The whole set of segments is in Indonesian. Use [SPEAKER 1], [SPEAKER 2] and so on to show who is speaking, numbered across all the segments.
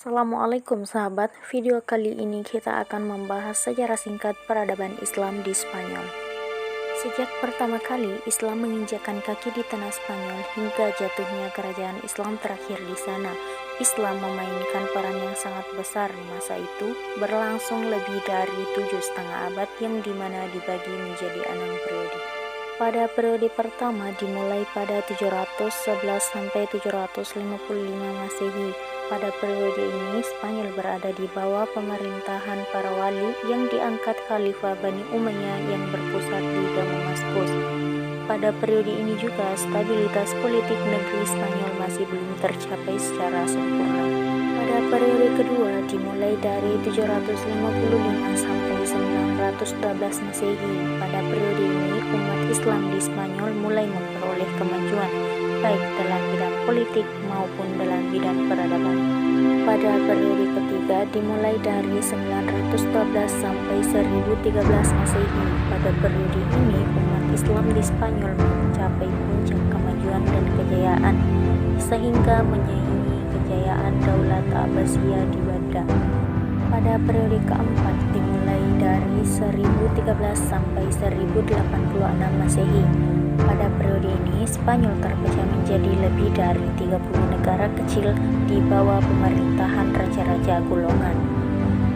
[SPEAKER 1] Assalamualaikum sahabat, video kali ini kita akan membahas sejarah singkat peradaban Islam di Spanyol. Sejak pertama kali Islam menginjakkan kaki di tanah Spanyol hingga jatuhnya kerajaan Islam terakhir di sana, Islam memainkan peran yang sangat besar di masa itu, berlangsung lebih dari 7,5 abad yang dimana dibagi menjadi 6 periode. Pada periode pertama dimulai pada 711 sampai 755 Masehi. Pada periode ini Spanyol berada di bawah pemerintahan para wali yang diangkat Khalifah Bani Umayyah yang berpusat di Damaskus. Pada periode ini juga stabilitas politik negeri Spanyol masih belum tercapai secara sempurna. Pada periode kedua dimulai dari 755 sampai 912 Masehi. Pada periode ini umat Islam di Spanyol mulai memperoleh kemajuan baik dalam bidang politik maupun dalam bidang peradaban. Pada periode ketiga dimulai dari 912 sampai 1013 Masehi. Pada periode ini umat Islam di Spanyol mencapai puncak kemajuan dan kejayaan sehingga menyaingi kejayaan Daulat Abbasiyah di Baghdad. Pada periode keempat dimulai dari 1013 sampai 1086 Masehi. Pada periode ini Spanyol terpecah menjadi lebih dari 30 negara kecil di bawah pemerintahan raja-raja golongan.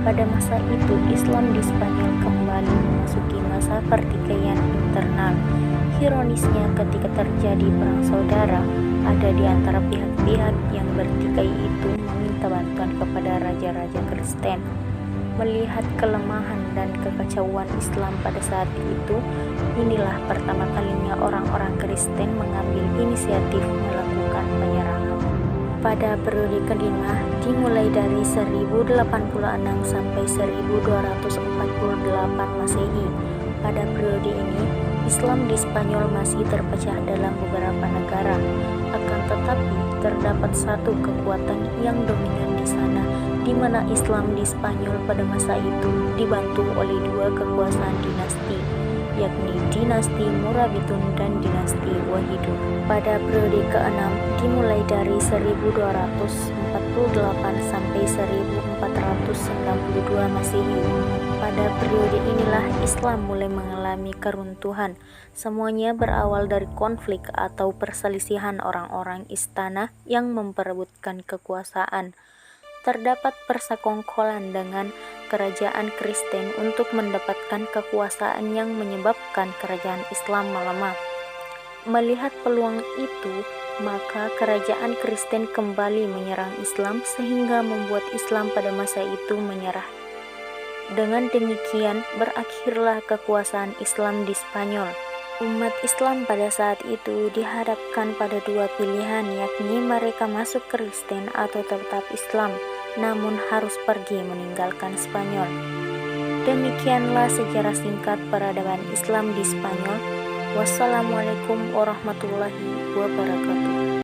[SPEAKER 1] Pada masa itu Islam di Spanyol kembali memasuki masa pertikaian internal. Ironisnya ketika terjadi perang saudara, ada di antara pihak-pihak yang bertikai itu meminta bantuan kepada raja-raja Kristen. Melihat kelemahan dan kekacauan Islam pada saat itu, inilah pertama kalinya orang-orang Kristen mengambil inisiatif melakukan penyerangan. Pada periode kelima, dimulai dari 1086 sampai 1248 Masehi. Pada periode ini, Islam di Spanyol masih terpecah dalam beberapa negara. Akan tetapi, terdapat satu kekuatan yang dominan di sana, di mana Islam di Spanyol pada masa itu dibantu oleh dua kekuasaan dinasti, yakni dinasti Murabitun dan dinasti Wahidun. Pada periode ke-6 dimulai dari 1248 sampai 1492 Masehi. Pada periode inilah Islam mulai mengalami keruntuhan. Semuanya berawal dari konflik atau perselisihan orang-orang istana yang memperebutkan kekuasaan. Terdapat persekongkolan dengan kerajaan Kristen untuk mendapatkan kekuasaan yang menyebabkan kerajaan Islam melemah. Melihat peluang itu, maka kerajaan Kristen kembali menyerang Islam sehingga membuat Islam pada masa itu menyerah. Dengan demikian, berakhirlah kekuasaan Islam di Spanyol. Umat Islam pada saat itu dihadapkan pada dua pilihan, yakni mereka masuk Kristen atau tetap Islam, namun harus pergi meninggalkan Spanyol. Demikianlah sejarah singkat peradaban Islam di Spanyol. Wassalamualaikum warahmatullahi wabarakatuh.